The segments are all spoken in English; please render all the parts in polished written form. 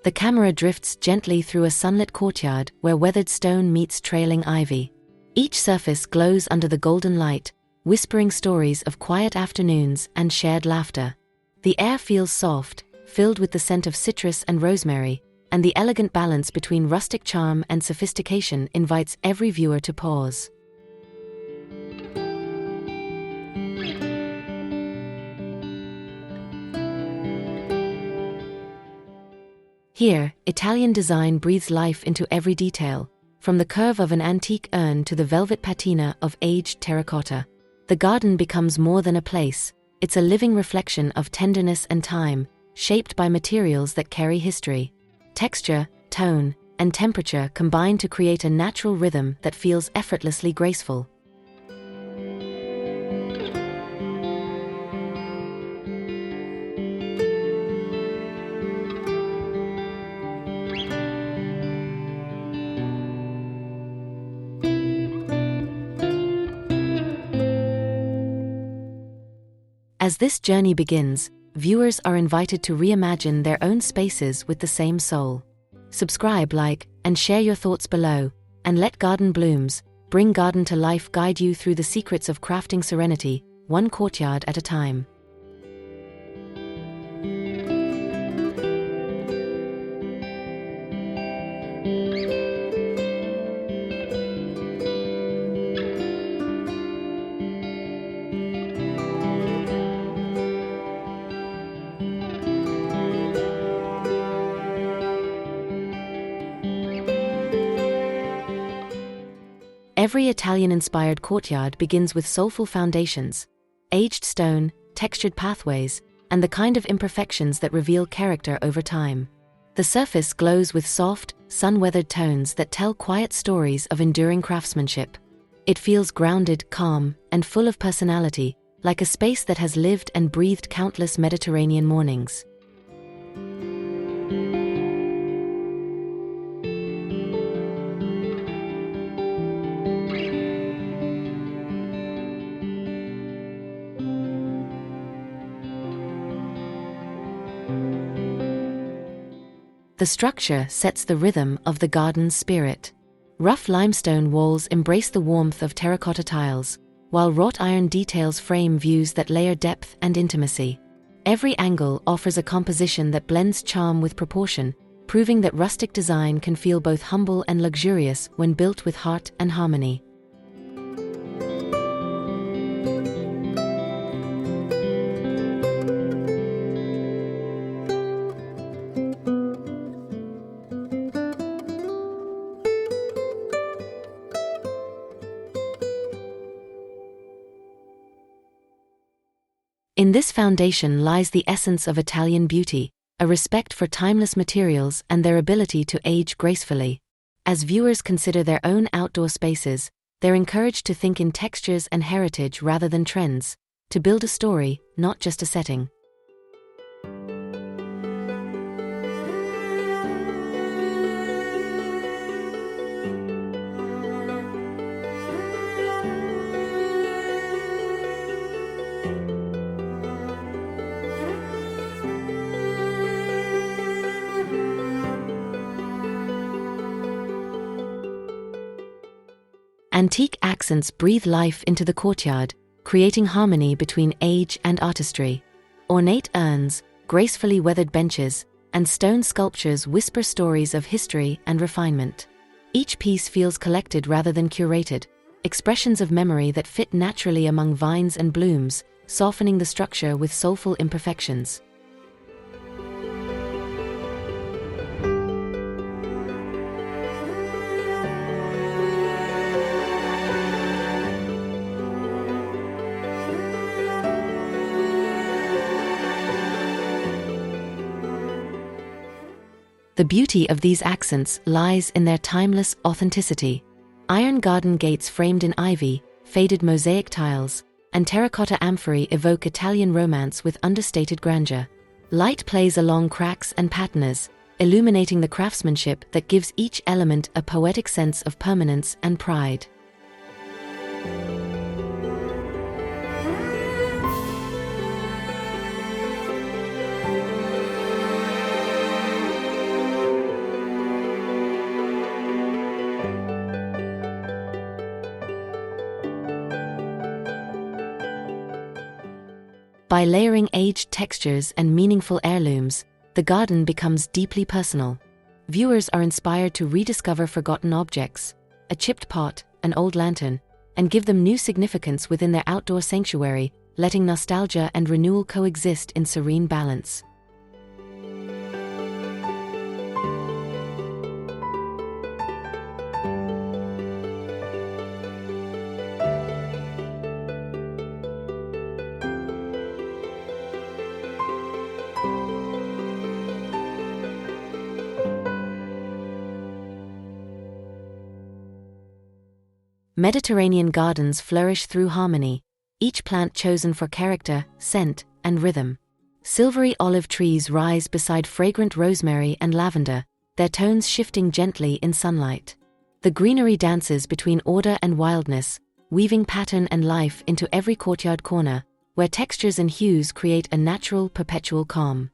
The camera drifts gently through a sunlit courtyard where weathered stone meets trailing ivy. Each surface glows under the golden light, whispering stories of quiet afternoons and shared laughter. The air feels soft, filled with the scent of citrus and rosemary, and the elegant balance between rustic charm and sophistication invites every viewer to pause. Here, Italian design breathes life into every detail, from the curve of an antique urn to the velvet patina of aged terracotta. The garden becomes more than a place, it's a living reflection of tenderness and time, shaped by materials that carry history. Texture, tone, and temperature combine to create a natural rhythm that feels effortlessly graceful. As this journey begins, viewers are invited to reimagine their own spaces with the same soul. Subscribe, like, and share your thoughts below, and let Garden Blooms, Bring Garden to Life guide you through the secrets of crafting serenity, one courtyard at a time. Every Italian-inspired courtyard begins with soulful foundations, aged stone, textured pathways, and the kind of imperfections that reveal character over time. The surface glows with soft, sun-weathered tones that tell quiet stories of enduring craftsmanship. It feels grounded, calm, and full of personality, like a space that has lived and breathed countless Mediterranean mornings. The structure sets the rhythm of the garden's spirit. Rough limestone walls embrace the warmth of terracotta tiles, while wrought iron details frame views that layer depth and intimacy. Every angle offers a composition that blends charm with proportion, proving that rustic design can feel both humble and luxurious when built with heart and harmony. In this foundation lies the essence of Italian beauty, a respect for timeless materials and their ability to age gracefully. As viewers consider their own outdoor spaces, they're encouraged to think in textures and heritage rather than trends, to build a story, not just a setting. Antique accents breathe life into the courtyard, creating harmony between age and artistry. Ornate urns, gracefully weathered benches, and stone sculptures whisper stories of history and refinement. Each piece feels collected rather than curated, expressions of memory that fit naturally among vines and blooms, softening the structure with soulful imperfections. The beauty of these accents lies in their timeless authenticity. Iron garden gates framed in ivy, faded mosaic tiles, and terracotta amphorae evoke Italian romance with understated grandeur. Light plays along cracks and patinas, illuminating the craftsmanship that gives each element a poetic sense of permanence and pride. By layering aged textures and meaningful heirlooms, the garden becomes deeply personal. Viewers are inspired to rediscover forgotten objects, a chipped pot, an old lantern, and give them new significance within their outdoor sanctuary, letting nostalgia and renewal coexist in serene balance. Mediterranean gardens flourish through harmony, each plant chosen for character, scent, and rhythm. Silvery olive trees rise beside fragrant rosemary and lavender, their tones shifting gently in sunlight. The greenery dances between order and wildness, weaving pattern and life into every courtyard corner, where textures and hues create a natural, perpetual calm.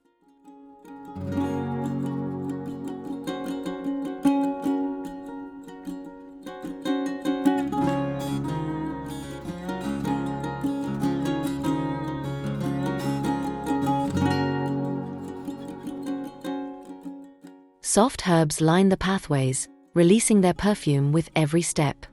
Soft herbs line the pathways, releasing their perfume with every step.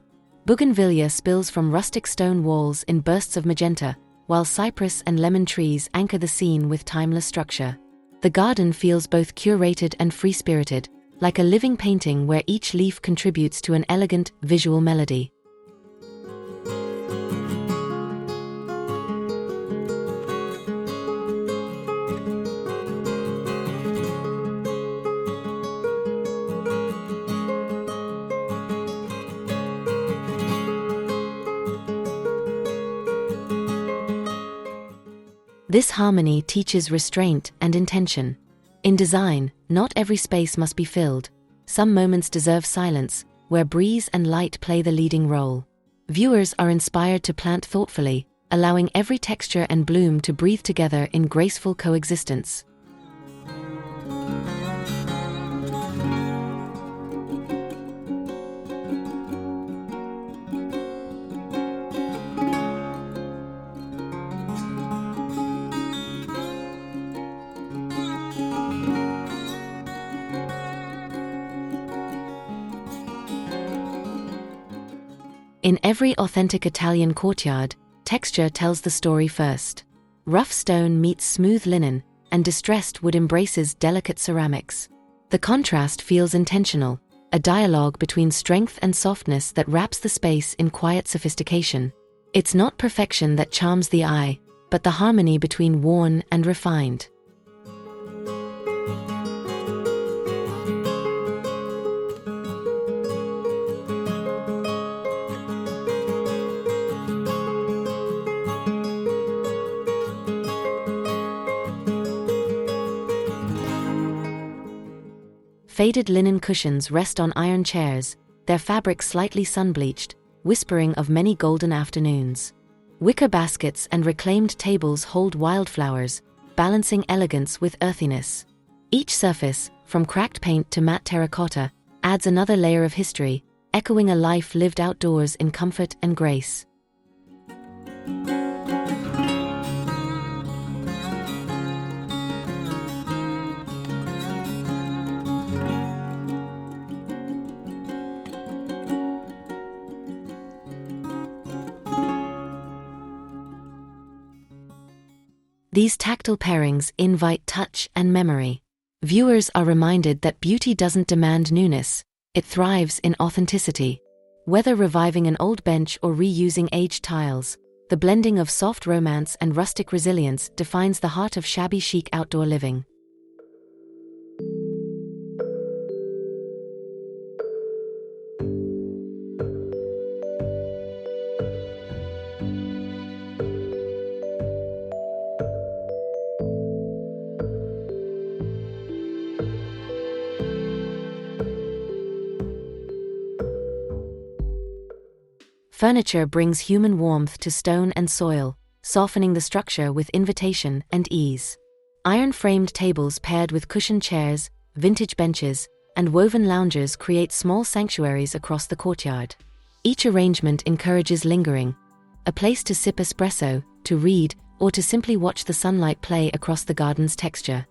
Bougainvillea spills from rustic stone walls in bursts of magenta, while cypress and lemon trees anchor the scene with timeless structure. The garden feels both curated and free-spirited, like a living painting where each leaf contributes to an elegant, visual melody. This harmony teaches restraint and intention. In design, not every space must be filled. Some moments deserve silence, where breeze and light play the leading role. Viewers are inspired to plant thoughtfully, allowing every texture and bloom to breathe together in graceful coexistence. In every authentic Italian courtyard, texture tells the story first. Rough stone meets smooth linen, and distressed wood embraces delicate ceramics. The contrast feels intentional, a dialogue between strength and softness that wraps the space in quiet sophistication. It's not perfection that charms the eye, but the harmony between worn and refined. Faded linen cushions rest on iron chairs, their fabric slightly sun-bleached, whispering of many golden afternoons. Wicker baskets and reclaimed tables hold wildflowers, balancing elegance with earthiness. Each surface, from cracked paint to matte terracotta, adds another layer of history, echoing a life lived outdoors in comfort and grace. These tactile pairings invite touch and memory. Viewers are reminded that beauty doesn't demand newness, it thrives in authenticity. Whether reviving an old bench or reusing aged tiles, the blending of soft romance and rustic resilience defines the heart of shabby chic outdoor living. Furniture brings human warmth to stone and soil, softening the structure with invitation and ease. Iron-framed tables paired with cushioned chairs, vintage benches, and woven lounges create small sanctuaries across the courtyard. Each arrangement encourages lingering, a place to sip espresso, to read, or to simply watch the sunlight play across the garden's texture.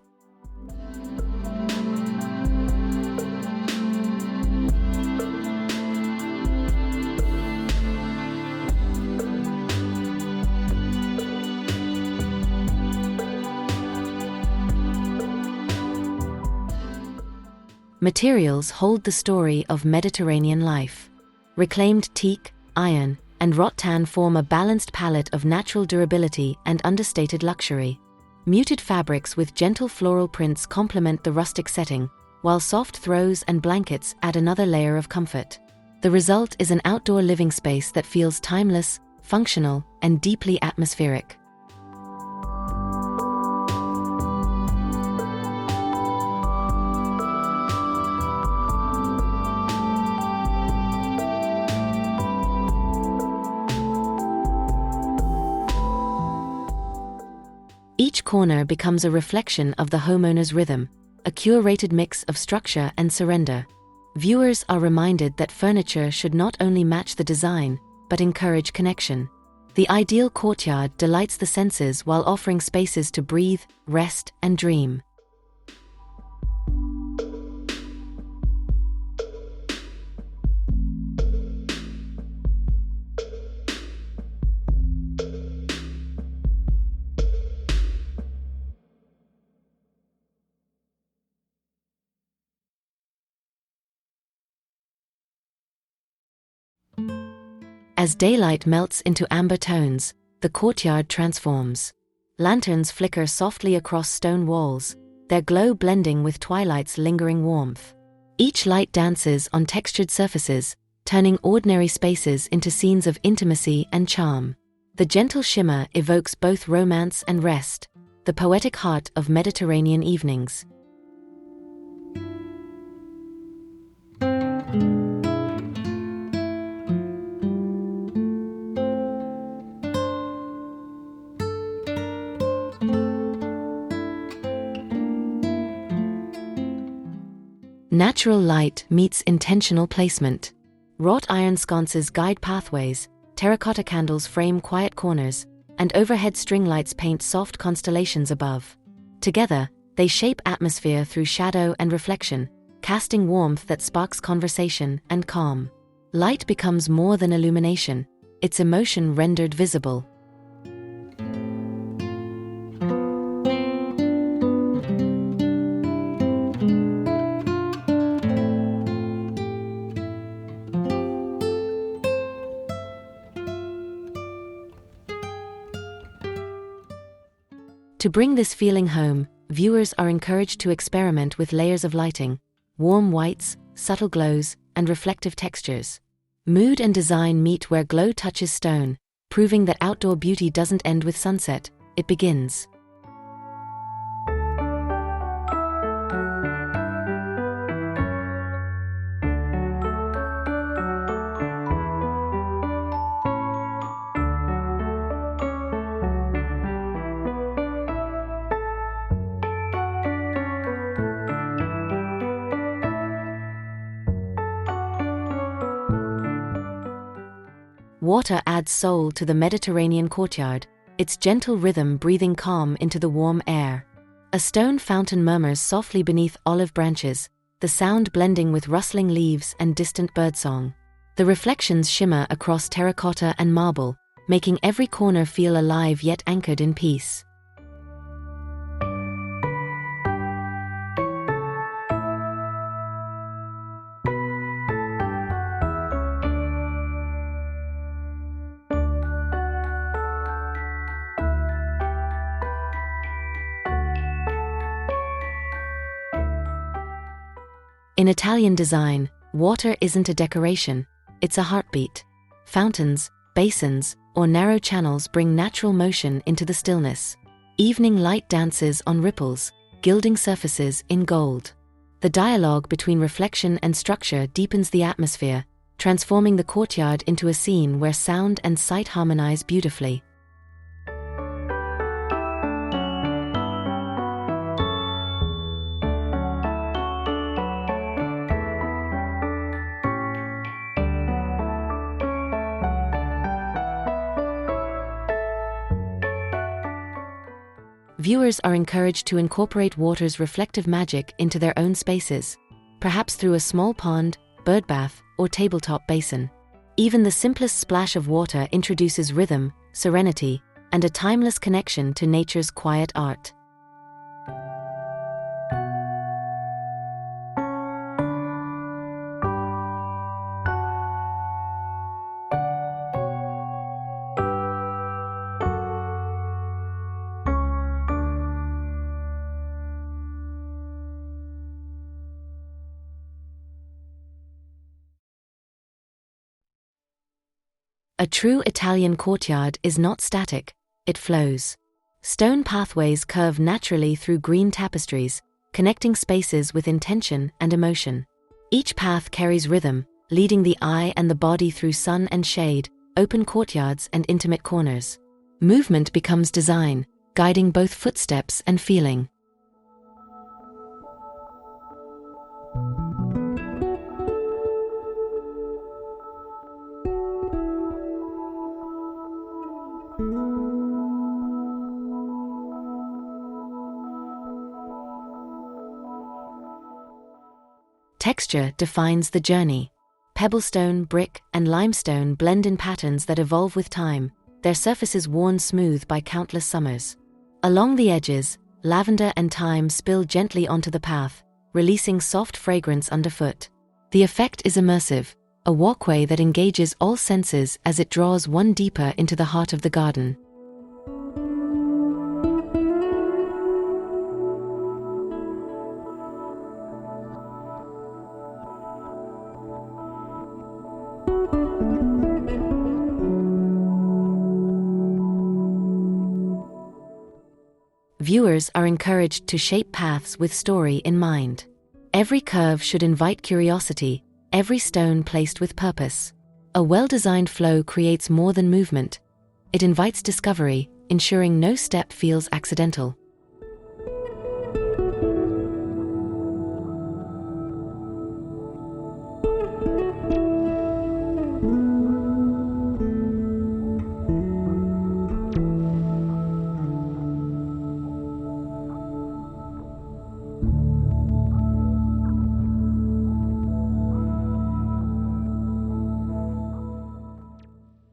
Materials hold the story of Mediterranean life. Reclaimed teak, iron, and rattan form a balanced palette of natural durability and understated luxury. Muted fabrics with gentle floral prints complement the rustic setting, while soft throws and blankets add another layer of comfort. The result is an outdoor living space that feels timeless, functional, and deeply atmospheric. Each corner becomes a reflection of the homeowner's rhythm, a curated mix of structure and surrender. Viewers are reminded that furniture should not only match the design, but encourage connection. The ideal courtyard delights the senses while offering spaces to breathe, rest, and dream. As daylight melts into amber tones, the courtyard transforms. Lanterns flicker softly across stone walls, their glow blending with twilight's lingering warmth. Each light dances on textured surfaces, turning ordinary spaces into scenes of intimacy and charm. The gentle shimmer evokes both romance and rest, the poetic heart of Mediterranean evenings. Natural light meets intentional placement. Wrought iron sconces guide pathways, terracotta candles frame quiet corners, and overhead string lights paint soft constellations above. Together, they shape atmosphere through shadow and reflection, casting warmth that sparks conversation and calm. Light becomes more than illumination, its emotion rendered visible. To bring this feeling home, viewers are encouraged to experiment with layers of lighting, warm whites, subtle glows, and reflective textures. Mood and design meet where glow touches stone, proving that outdoor beauty doesn't end with sunset, it begins. Water adds soul to the Mediterranean courtyard, its gentle rhythm breathing calm into the warm air. A stone fountain murmurs softly beneath olive branches, the sound blending with rustling leaves and distant birdsong. The reflections shimmer across terracotta and marble, making every corner feel alive yet anchored in peace. In Italian design, water isn't a decoration, it's a heartbeat. Fountains, basins, or narrow channels bring natural motion into the stillness. Evening light dances on ripples, gilding surfaces in gold. The dialogue between reflection and structure deepens the atmosphere, transforming the courtyard into a scene where sound and sight harmonize beautifully. Viewers are encouraged to incorporate water's reflective magic into their own spaces, perhaps through a small pond, bird bath, or tabletop basin. Even the simplest splash of water introduces rhythm, serenity, and a timeless connection to nature's quiet art. A true Italian courtyard is not static, it flows. Stone pathways curve naturally through green tapestries, connecting spaces with intention and emotion. Each path carries rhythm, leading the eye and the body through sun and shade, open courtyards and intimate corners. Movement becomes design, guiding both footsteps and feeling. Texture defines the journey. Pebblestone, brick, and limestone blend in patterns that evolve with time, their surfaces worn smooth by countless summers. Along the edges, lavender and thyme spill gently onto the path, releasing soft fragrance underfoot. The effect is immersive, a walkway that engages all senses as it draws one deeper into the heart of the garden. Viewers are encouraged to shape paths with story in mind. Every curve should invite curiosity, every stone placed with purpose. A well-designed flow creates more than movement. It invites discovery, ensuring no step feels accidental.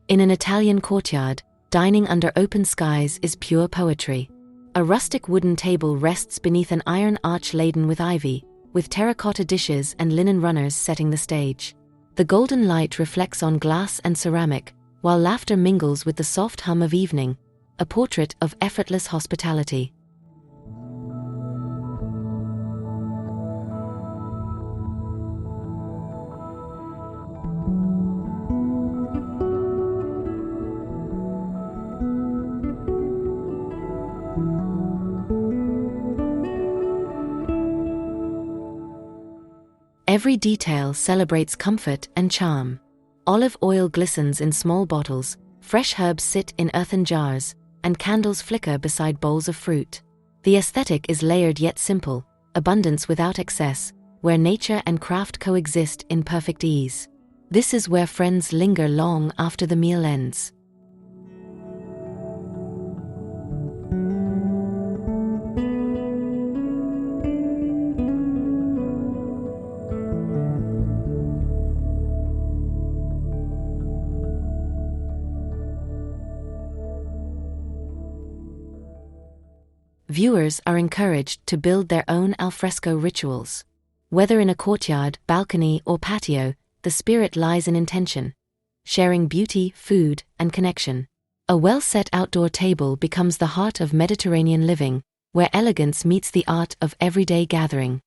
In an Italian courtyard, dining under open skies is pure poetry. A rustic wooden table rests beneath an iron arch laden with ivy, with terracotta dishes and linen runners setting the stage. The golden light reflects on glass and ceramic, while laughter mingles with the soft hum of evening, a portrait of effortless hospitality. Every detail celebrates comfort and charm. Olive oil glistens in small bottles, fresh herbs sit in earthen jars, and candles flicker beside bowls of fruit. The aesthetic is layered yet simple, abundance without excess, where nature and craft coexist in perfect ease. This is where friends linger long after the meal ends. Viewers are encouraged to build their own alfresco rituals. Whether in a courtyard, balcony, or patio, the spirit lies in intention, sharing beauty, food, and connection. A well-set outdoor table becomes the heart of Mediterranean living, where elegance meets the art of everyday gathering.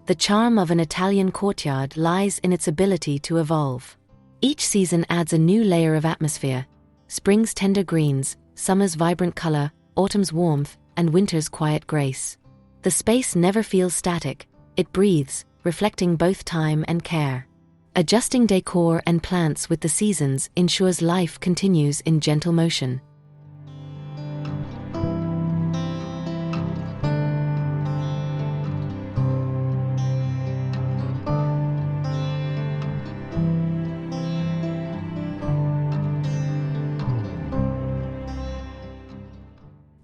The charm of an Italian courtyard lies in its ability to evolve. Each season adds a new layer of atmosphere: spring's tender greens, summer's vibrant color, autumn's warmth, and winter's quiet grace. The space never feels static, it breathes, reflecting both time and care. Adjusting decor and plants with the seasons ensures life continues in gentle motion.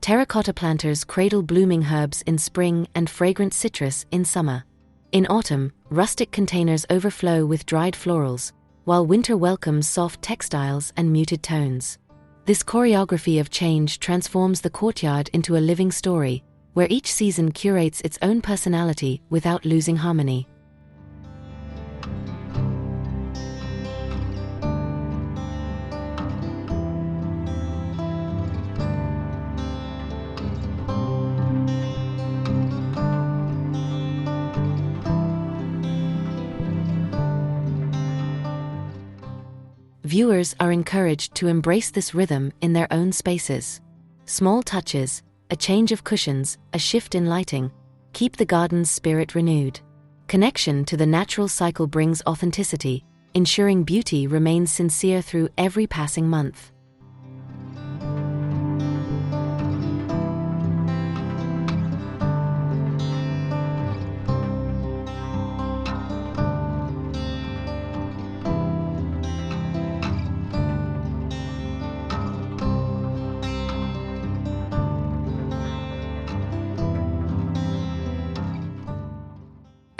Terracotta planters cradle blooming herbs in spring and fragrant citrus in summer. In autumn, rustic containers overflow with dried florals, while winter welcomes soft textiles and muted tones. This choreography of change transforms the courtyard into a living story, where each season curates its own personality without losing harmony. Viewers are encouraged to embrace this rhythm in their own spaces. Small touches, a change of cushions, a shift in lighting, keep the garden's spirit renewed. Connection to the natural cycle brings authenticity, ensuring beauty remains sincere through every passing month.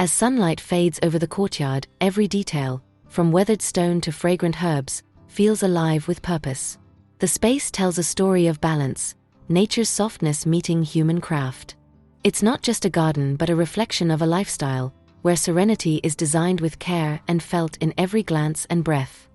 As sunlight fades over the courtyard, every detail, from weathered stone to fragrant herbs, feels alive with purpose. The space tells a story of balance, nature's softness meeting human craft. It's not just a garden but a reflection of a lifestyle, where serenity is designed with care and felt in every glance and breath.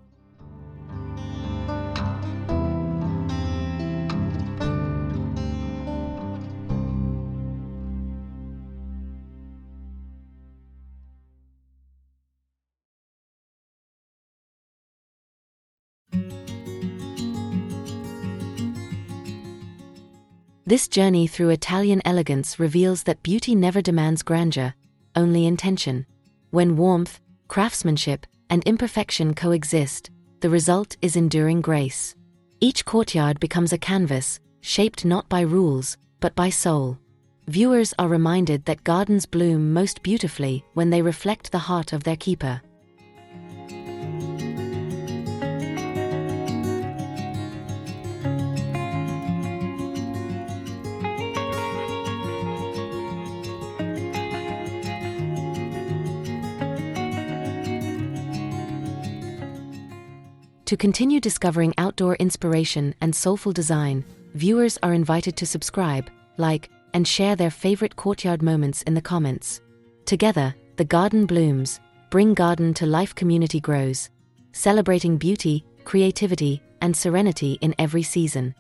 This journey through Italian elegance reveals that beauty never demands grandeur, only intention. When warmth, craftsmanship, and imperfection coexist, the result is enduring grace. Each courtyard becomes a canvas, shaped not by rules, but by soul. Viewers are reminded that gardens bloom most beautifully when they reflect the heart of their keeper. To continue discovering outdoor inspiration and soulful design, viewers are invited to subscribe, like, and share their favorite courtyard moments in the comments. Together, the garden blooms, Bring Garden to Life community grows, celebrating beauty, creativity, and serenity in every season.